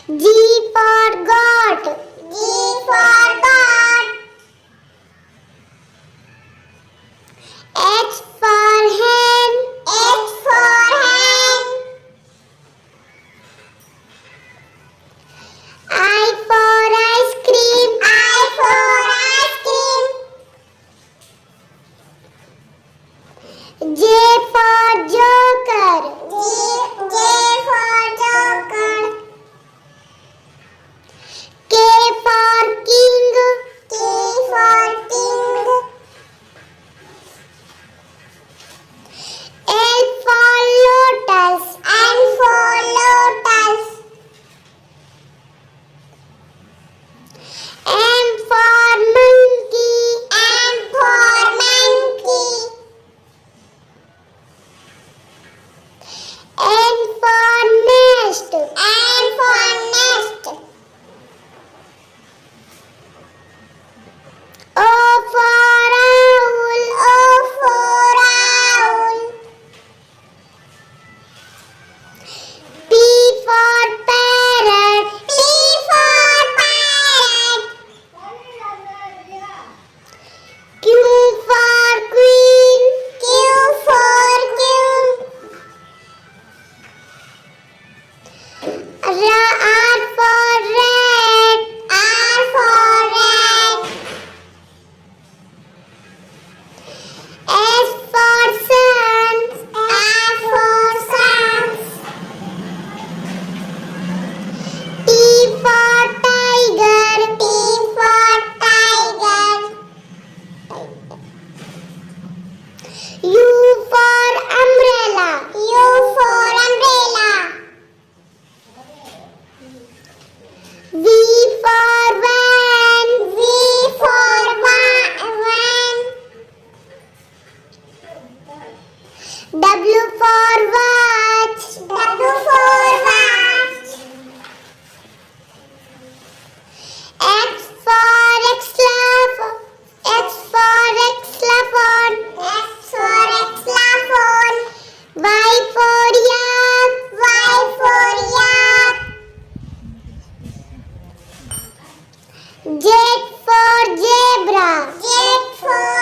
G for goat. G for goat. H for hen. H for hen. I for ice cream. I for ice cream. J for joker. J for joker. K for king. K for king. L for lotus. L for lotus. M for monkey. M for monkey. N for nest. N for nest. O for owl. O for owl. P for parrot. P for parrot. Q for queen. Q for queen. R for rat. R for rat. S for sun. S for sun. T for tiger. T for tiger. U for umbrella. U for umbrella. V for van. V for van. W for watch. W for watch. X for xylophone. X for xylophone. X for xylophone. Y for yak. Y for yak. Z for zebra. Z for